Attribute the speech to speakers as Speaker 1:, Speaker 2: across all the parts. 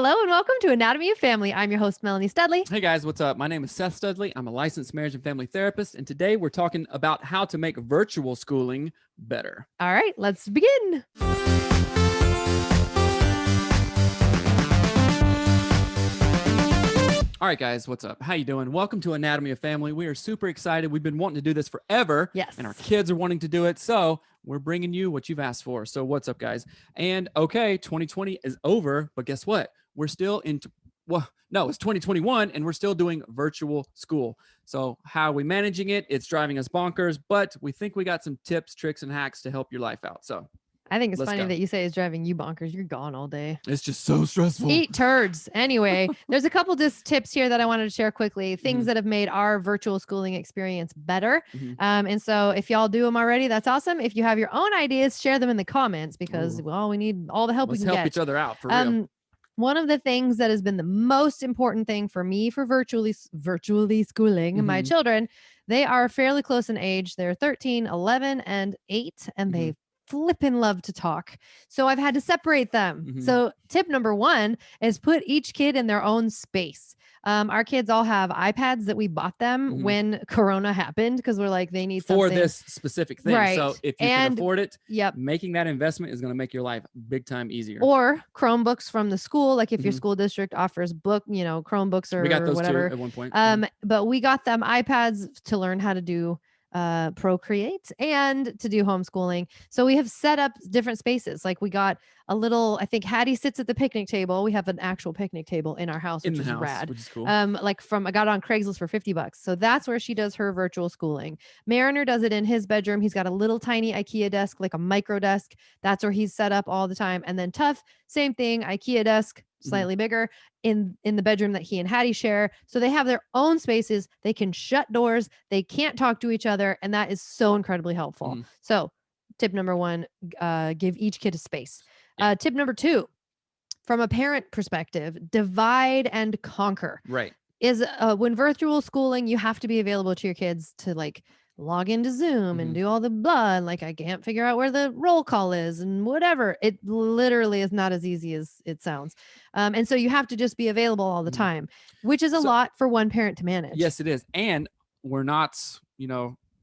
Speaker 1: Hello and welcome to Anatomy of Family. I'm your host, Melanie Studley.
Speaker 2: Hey guys, what's up? My name is Seth Studley. I'm a licensed marriage and family therapist, and today we're talking about how to make virtual schooling better.
Speaker 1: All right, let's begin.
Speaker 2: All right, guys, what's up? How you doing? Welcome to Anatomy of Family. We are super excited. We've been wanting to do this forever.
Speaker 1: Yes.
Speaker 2: And our kids are wanting to do it. So we're bringing you what you've asked for. So what's up, guys? And okay, 2020 is over, but guess what? We're still in, it's 2021 and we're still doing virtual school. So how are we managing it? It's driving us bonkers, but we think we got some tips, tricks, and hacks to help your life out. So
Speaker 1: I think it's
Speaker 2: let's
Speaker 1: funny
Speaker 2: go.
Speaker 1: that you say it's driving you bonkers. You're gone all day.
Speaker 2: It's just so stressful.
Speaker 1: Eat turds. Anyway, there's a couple just tips here that I wanted to share quickly. Things that have made our virtual schooling experience better. And so if y'all do them already, that's awesome. If you have your own ideas, share them in the comments because, we need all the help
Speaker 2: Let's
Speaker 1: we can
Speaker 2: help
Speaker 1: get.
Speaker 2: each other out for real.
Speaker 1: One of the things that has been the most important thing for me for virtually schooling my children, they are fairly close in age. They're 13, 11, and 8, and they flippin' love to talk. So I've had to separate them. So tip number 1 is put each kid in their own space. Our kids all have iPads that we bought them when Corona happened because we're like, they need
Speaker 2: for
Speaker 1: something.
Speaker 2: this specific thing.
Speaker 1: Right.
Speaker 2: So if you can afford it, making that investment is going to make your life big time easier.
Speaker 1: Or Chromebooks from the school. Like if your school district offers Chromebooks or
Speaker 2: we got those
Speaker 1: whatever.
Speaker 2: too at one point.
Speaker 1: But we got them iPads to learn how to do Procreate and to do homeschooling. So we have set up different spaces. Like we got a little, I think Hattie sits at the picnic table. We have an actual picnic table in our house, which is rad.
Speaker 2: Which is cool.
Speaker 1: I got it on Craigslist for $50. So that's where she does her virtual schooling. Mariner does it in his bedroom. He's got a little tiny IKEA desk, like a micro desk. That's where he's set up all the time. And then Tough, same thing, IKEA desk, slightly bigger in the bedroom that he and Hattie share. So they have their own spaces. They can shut doors. They can't talk to each other. And that is so incredibly helpful. So tip number 1, give each kid a space. Tip number 2, from a parent perspective, divide and conquer.
Speaker 2: Right.
Speaker 1: Is when virtual schooling, you have to be available to your kids to like log into Zoom and do all the blah. And like, I can't figure out where the roll call is and whatever. It literally is not as easy as it sounds. And so you have to just be available all the time, which is a lot for one parent to manage.
Speaker 2: Yes, it is. And we're not,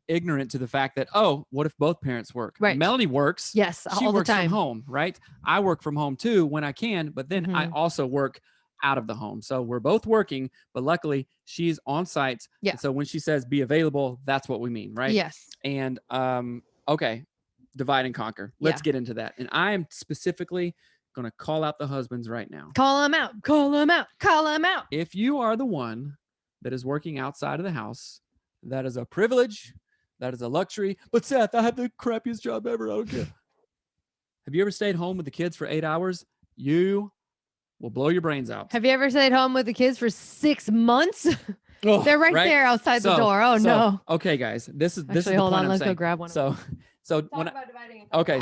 Speaker 2: ignorant to the fact that, what if both parents work?
Speaker 1: Right.
Speaker 2: Melanie works.
Speaker 1: Yes,
Speaker 2: she
Speaker 1: all
Speaker 2: works
Speaker 1: the time.
Speaker 2: from home, right? I work from home too when I can, but then I also work out of the home. So we're both working, but luckily she's on site.
Speaker 1: Yeah.
Speaker 2: And so when she says be available, that's what we mean, right?
Speaker 1: Yes.
Speaker 2: And okay, divide and conquer. Let's get into that. And I am specifically going to call out the husbands right now.
Speaker 1: Call them out. Call them out. Call them out.
Speaker 2: If you are the one that is working outside of the house, that is a privilege. That is a luxury. But Seth, I have the crappiest job ever. I don't care. Have you ever stayed home with the kids for 8 hours? You will blow your brains out.
Speaker 1: Have you ever stayed home with the kids for 6 months? They're right there outside the door. Oh, no.
Speaker 2: Okay, guys. This is the
Speaker 1: hold
Speaker 2: point
Speaker 1: on.
Speaker 2: I'm
Speaker 1: Let's
Speaker 2: saying.
Speaker 1: go grab one.
Speaker 2: So when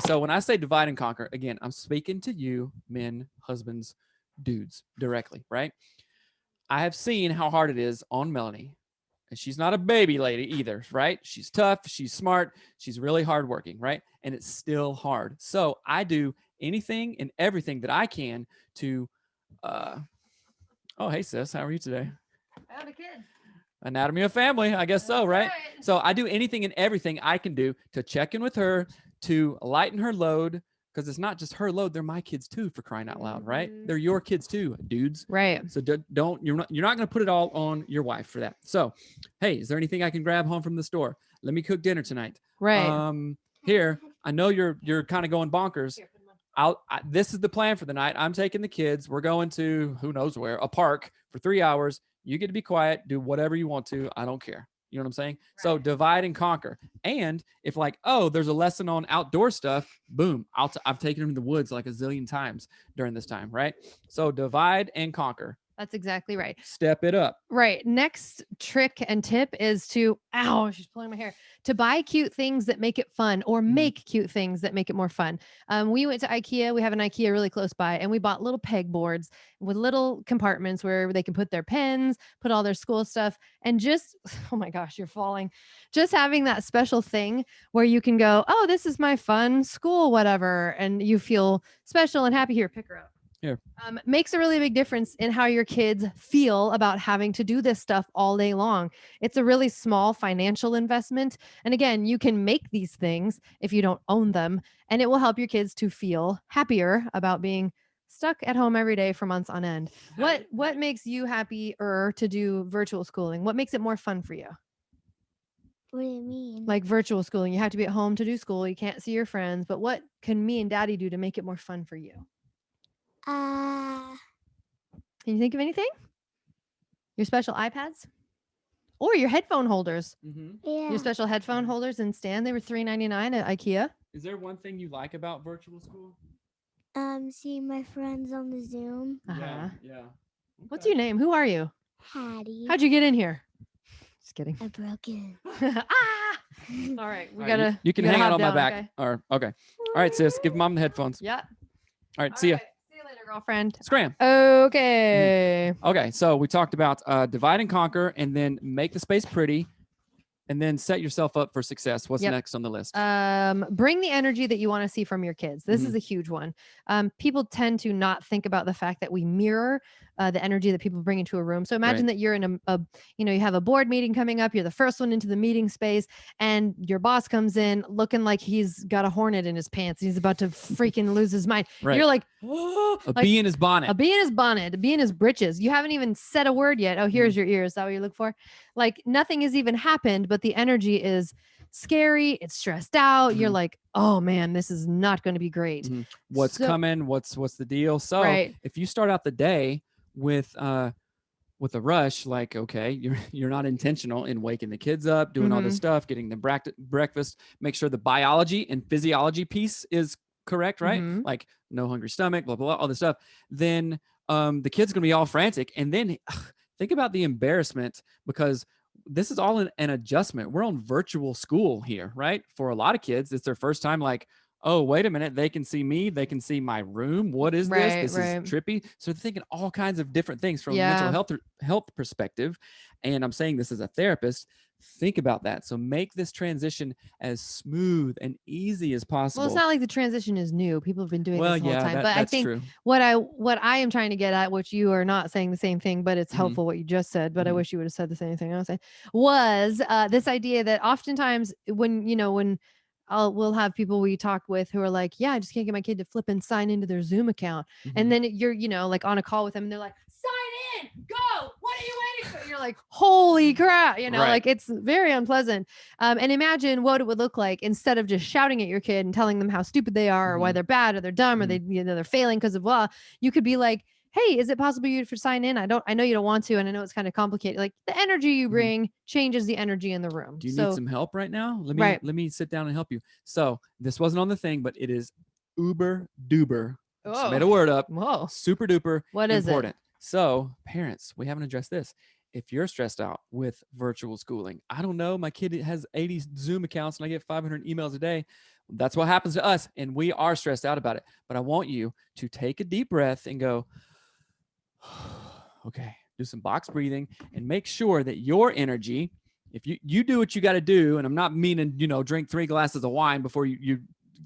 Speaker 2: so when I say divide and conquer, again, I'm speaking to you, men, husbands, dudes, directly, right? I have seen how hard it is on Melanie. And she's not a baby lady either, right? She's tough. She's smart. She's really hardworking, right? And it's still hard. So I do anything and everything that I can to, hey sis, how are you today?
Speaker 1: I have a kid.
Speaker 2: Anatomy of Family, I guess so, right? So I do anything and everything I can do to check in with her, to lighten her load, because it's not just her load; they're my kids too. For crying out loud, right? They're your kids too, dudes.
Speaker 1: Right.
Speaker 2: So you're not going to put it all on your wife for that. So, hey, is there anything I can grab home from the store? Let me cook dinner tonight.
Speaker 1: Right.
Speaker 2: Here, I know you're kind of going bonkers. This is the plan for the night. I'm taking the kids. We're going to who knows where, a park for 3 hours. You get to be quiet, do whatever you want to. I don't care. You know what I'm saying? Right. So divide and conquer. And if like, there's a lesson on outdoor stuff, boom, I've taken them to the woods like a zillion times during this time, right? So divide and conquer.
Speaker 1: That's exactly right.
Speaker 2: Step it up.
Speaker 1: Right. Next trick and tip is to, she's pulling my hair, to buy cute things that make it fun or make cute things that make it more fun. We went to IKEA. We have an IKEA really close by, and we bought little pegboards with little compartments where they can put their pens, put all their school stuff, and just, oh my gosh, you're falling. Just having that special thing where you can go, this is my fun school, whatever. And you feel special and happy. Here, pick her up.
Speaker 2: Here.
Speaker 1: Makes a really big difference in how your kids feel about having to do this stuff all day long. It's a really small financial investment. And again, you can make these things if you don't own them, and it will help your kids to feel happier about being stuck at home every day for months on end. What makes you happier to do virtual schooling? What makes it more fun for you?
Speaker 3: What do you mean?
Speaker 1: Like virtual schooling, you have to be at home to do school. You can't see your friends, but what can me and daddy do to make it more fun for you? Can you think of anything? Your special iPads? Or your headphone holders.
Speaker 3: Yeah.
Speaker 1: Your special headphone holders and stand. They were $3.99 at IKEA.
Speaker 2: Is there one thing you like about virtual school?
Speaker 3: Seeing my friends on the Zoom.
Speaker 2: Yeah.
Speaker 1: What's your name? Who are you?
Speaker 3: Hattie.
Speaker 1: How'd you get in here? Just kidding.
Speaker 3: I broke in.
Speaker 1: All right. We
Speaker 2: All right,
Speaker 1: gotta.
Speaker 2: You can
Speaker 1: gotta
Speaker 2: hang out
Speaker 1: hop
Speaker 2: on my
Speaker 1: down,
Speaker 2: back.
Speaker 1: okay?
Speaker 2: Or okay. All right, sis. Give mom the headphones.
Speaker 1: Yeah.
Speaker 2: All right. See ya.
Speaker 1: See you later, girlfriend.
Speaker 2: Scram.
Speaker 1: Okay.
Speaker 2: Okay. So we talked about divide and conquer, and then make the space pretty, and then set yourself up for success. What's
Speaker 1: Yep.
Speaker 2: next on the list?
Speaker 1: Bring the energy that you want to see from your kids. This is a huge one. People tend to not think about the fact that we mirror the energy that people bring into a room. So imagine that you're in you have a board meeting coming up. You're the first one into the meeting space, and your boss comes in looking like he's got a hornet in his pants. He's about to freaking lose his mind.
Speaker 2: Right.
Speaker 1: You're like,
Speaker 2: A bee in his bonnet.
Speaker 1: A bee in his bonnet, a bee in his britches. You haven't even said a word yet. Oh, here's your ear. Is that what you look for? Like nothing has even happened, but the energy is scary. It's stressed out. You're like, oh man, this is not going to be great.
Speaker 2: What's coming? What's the deal? So if you start out the day with a rush, like, okay, you're not intentional in waking the kids up, doing all this stuff, getting them breakfast, make sure the biology and physiology piece is correct, right? Like no hungry stomach, blah, blah, blah, all this stuff. Then the kid's going to be all frantic. And then think about the embarrassment, because this is all an adjustment. We're on virtual school here, right? For a lot of kids, it's their first time, like, oh, wait a minute, they can see me. They can see my room. What is this? This is trippy. So they're thinking all kinds of different things from a mental health perspective. And I'm saying this as a therapist. Think about that. So make this transition as smooth and easy as possible.
Speaker 1: Well, it's not like the transition is new. People have been doing this the whole time. But I think
Speaker 2: true.
Speaker 1: what I am trying to get at, which you are not saying the same thing, but it's helpful what you just said, but I wish you would have said the same thing I was saying, was this idea that oftentimes when we'll have people we talk with who are like, yeah, I just can't get my kid to flip and sign into their Zoom account. And then you're, like on a call with them and they're like, sign in, go. What are you waiting for? You're like, holy crap. Like it's very unpleasant. And imagine what it would look like instead of just shouting at your kid and telling them how stupid they are or why they're bad or they're dumb or they, they're failing because of blah. You could be like, hey, is it possible you to sign in? I know you don't want to, and I know it's kind of complicated. Like the energy you bring changes the energy in the room.
Speaker 2: Do you need some help right now? Let me sit down and help you. So this wasn't on the thing, but it is uber duper. Just made a word up.
Speaker 1: Whoa.
Speaker 2: Super duper
Speaker 1: What is
Speaker 2: important. So parents, we haven't addressed this. If you're stressed out with virtual schooling, I don't know, my kid has 80 Zoom accounts and I get 500 emails a day. That's what happens to us. And we are stressed out about it. But I want you to take a deep breath and go, okay, do some box breathing and make sure that your energy, if you do what you got to do, and I'm not meaning, drink 3 glasses of wine before you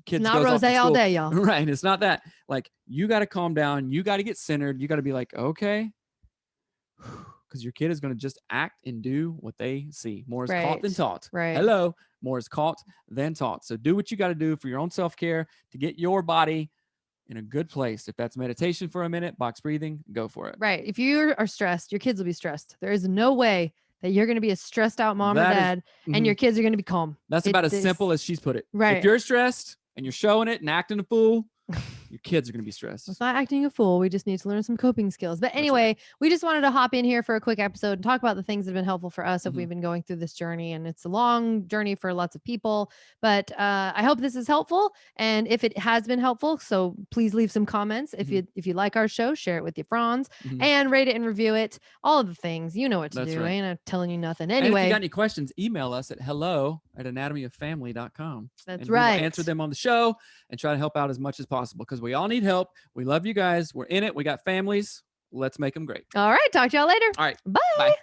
Speaker 2: kids
Speaker 1: not
Speaker 2: goes off to
Speaker 1: rosé all
Speaker 2: school.
Speaker 1: day, y'all.
Speaker 2: Right. It's not that. Like, you got to calm down. You got to get centered. You got to be like, okay, because your kid is going to just act and do what they see. More is caught than taught.
Speaker 1: Right.
Speaker 2: Hello. More is caught than taught. So do what you got to do for your own self-care to get your body in a good place. If that's meditation for a minute, box breathing, go for it.
Speaker 1: Right. If you are stressed, your kids will be stressed. There is no way that you're going to be a stressed out mom or dad and your kids are going to be calm.
Speaker 2: That's about as simple as she's put it.
Speaker 1: Right.
Speaker 2: If you're stressed and you're showing it and acting a fool, your kids are going to be stressed.
Speaker 1: It's not acting a fool. We just need to learn some coping skills. But anyway, we just wanted to hop in here for a quick episode and talk about the things that have been helpful for us if we've been going through this journey. And it's a long journey for lots of people. But I hope this is helpful. And if it has been helpful, so please leave some comments. If you like our show, share it with your friends and rate it and review it. All of the things. You know what to do. I ain't telling you nothing. Anyway.
Speaker 2: And if you got any questions, email us at hello@anatomyoffamily.com.
Speaker 1: That's
Speaker 2: right. We'll answer them on the show and try to help out as much as possible because we all need help. We love you guys. We're in it. We got families. Let's make them great.
Speaker 1: All right. Talk to y'all later.
Speaker 2: All right.
Speaker 1: Bye.
Speaker 2: Bye.